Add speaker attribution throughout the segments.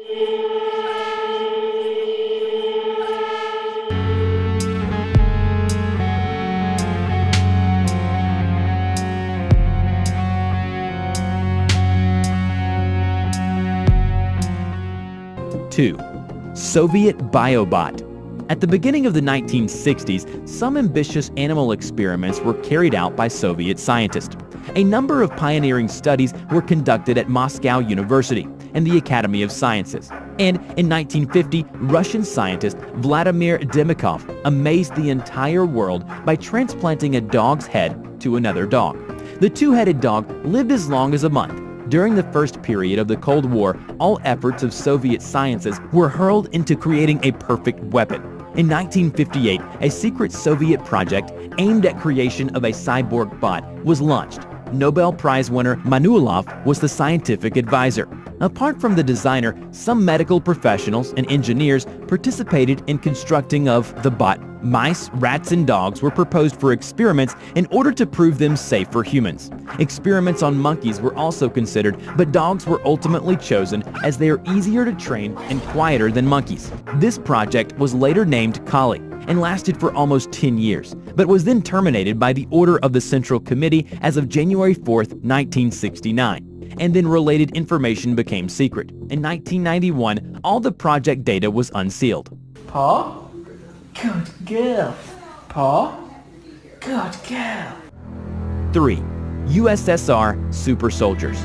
Speaker 1: Two, Soviet Biobot. At the beginning of the 1960s, some ambitious animal experiments were carried out by Soviet scientists. A number of pioneering studies were conducted at Moscow University and the Academy of Sciences. And in 1950, Russian scientist Vladimir Demikhov amazed the entire world by transplanting a dog's head to another dog. The two-headed dog lived as long as a month. During the first period of the Cold War, all efforts of Soviet sciences were hurled into creating a perfect weapon. In 1958, a secret Soviet project aimed at creation of a cyborg bot was launched. Nobel Prize winner Manulov was the scientific advisor. Apart from the designer, some medical professionals and engineers participated in constructing of the bot. Mice, rats, and dogs were proposed for experiments in order to prove them safe for humans. Experiments on monkeys were also considered, but dogs were ultimately chosen as they are easier to train and quieter than monkeys. This project was later named Kali and lasted for almost 10 years, but was then terminated by the order of the Central Committee as of January 4, 1969. And then related information became secret. In 1991, all the project data was unsealed.
Speaker 2: Paw? Good girl. Paw? Good girl.
Speaker 1: 3. U.S.S.R. super soldiers.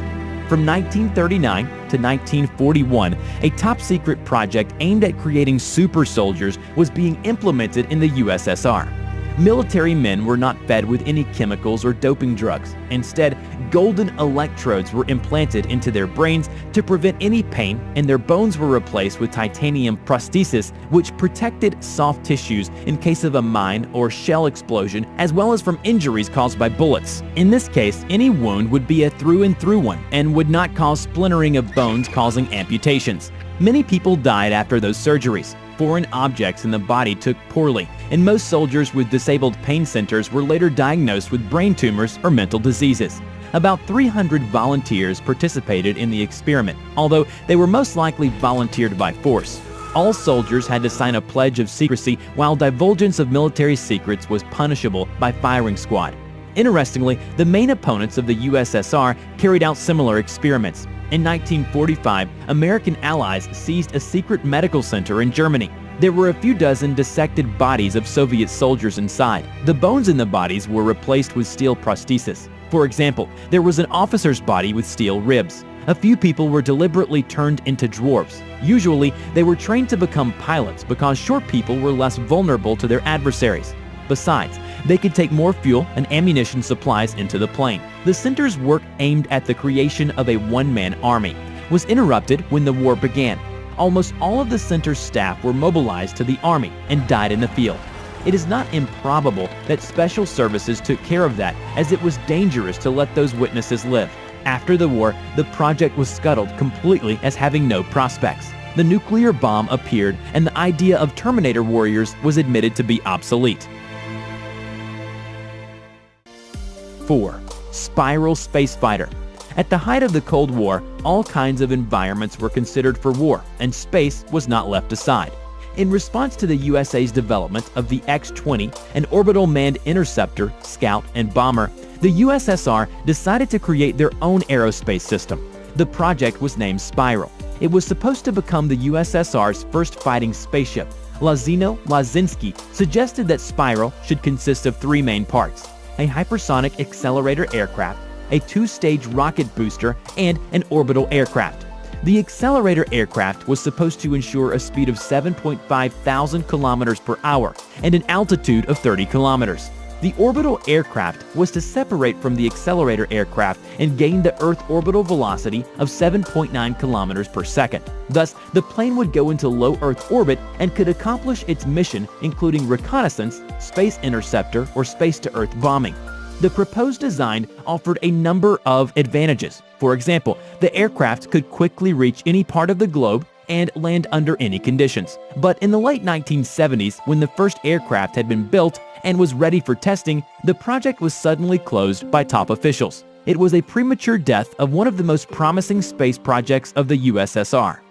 Speaker 1: From 1939 to 1941, a top-secret project aimed at creating super soldiers was being implemented in the U.S.S.R. Military men were not fed with any chemicals or doping drugs. Instead, golden electrodes were implanted into their brains to prevent any pain, and their bones were replaced with titanium prosthesis, which protected soft tissues in case of a mine or shell explosion, as well as from injuries caused by bullets. In this case, any wound would be a through-and-through one and would not cause splintering of bones, causing amputations. Many people died after those surgeries. Foreign objects in the body took poorly, and most soldiers with disabled pain centers were later diagnosed with brain tumors or mental diseases. About 300 volunteers participated in the experiment, although they were most likely volunteered by force. All soldiers had to sign a pledge of secrecy, while divulgence of military secrets was punishable by firing squad. Interestingly, the main opponents of the U.S.S.R. carried out similar experiments. In 1945, American allies seized a secret medical center in Germany. There were a few dozen dissected bodies of Soviet soldiers inside. The bones in the bodies were replaced with steel prosthesis. For example, there was an officer's body with steel ribs. A few people were deliberately turned into dwarfs. Usually, they were trained to become pilots because short people were less vulnerable to their adversaries. Besides, they could take more fuel and ammunition supplies into the plane. The center's work, aimed at the creation of a one-man army, was interrupted when the war began. Almost all of the center's staff were mobilized to the army and died in the field. It is not improbable that special services took care of that, as it was dangerous to let those witnesses live. After the war, the project was scuttled completely as having no prospects. The nuclear bomb appeared, and the idea of Terminator warriors was admitted to be obsolete. 4. Spiral space fighter. At the height of the Cold War, all kinds of environments were considered for war, and space was not left aside. In response to the USA's development of the X-20, an orbital manned interceptor, scout, and bomber, the U.S.S.R. decided to create their own aerospace system. The project was named Spiral. It was supposed to become the U.S.S.R.'s first fighting spaceship. Lazino Lazinski suggested that Spiral should consist of three main parts: a hypersonic accelerator aircraft, a two-stage rocket booster, and an orbital aircraft. The accelerator aircraft was supposed to ensure a speed of 7.5 thousand kilometers per hour and an altitude of 30 kilometers. The orbital aircraft was to separate from the accelerator aircraft and gain the Earth orbital velocity of 7.9 kilometers per second. Thus, the plane would go into low Earth orbit and could accomplish its mission, including reconnaissance, space interceptor, or space-to-Earth bombing. The proposed design offered a number of advantages. For example, the aircraft could quickly reach any part of the globe and land under any conditions. But in the late 1970s, when the first aircraft had been built and was ready for testing, the project was suddenly closed by top officials. It was a premature death of one of the most promising space projects of the U.S.S.R.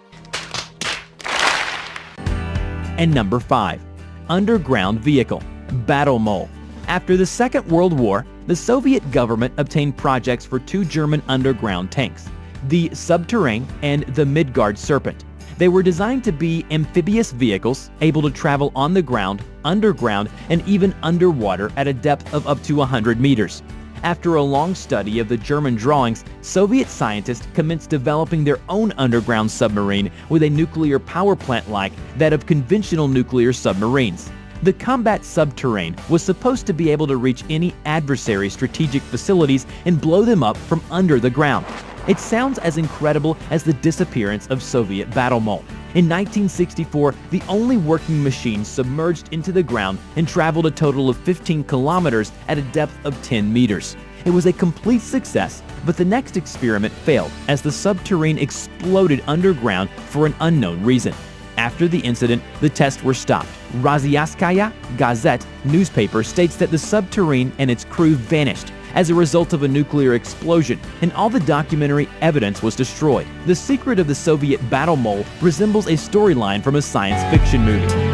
Speaker 1: And number 5. Underground vehicle, battle mole. After the Second World War, the Soviet government obtained projects for 2 German underground tanks, the Subterrane and the Midgard Serpent. They were designed to be amphibious vehicles able to travel on the ground, underground, and even underwater at a depth of up to 100 meters. After a long study of the German drawings, Soviet scientists commenced developing their own underground submarine with a nuclear power plant like that of conventional nuclear submarines. The Combat Subterrane was supposed to be able to reach any adversary's strategic facilities and blow them up from under the ground. It sounds as incredible as the disappearance of Soviet battle mole. In 1964, the only working machine submerged into the ground and traveled a total of 15 kilometers at a depth of 10 meters. It was a complete success, but the next experiment failed as the subterrane exploded underground for an unknown reason. After the incident, the tests were stopped. Rossiyskaya Gazette newspaper states that the subterrane and its crew vanished as a result of a nuclear explosion, and all the documentary evidence was destroyed. The secret of the Soviet battle mole resembles a storyline from a science fiction movie.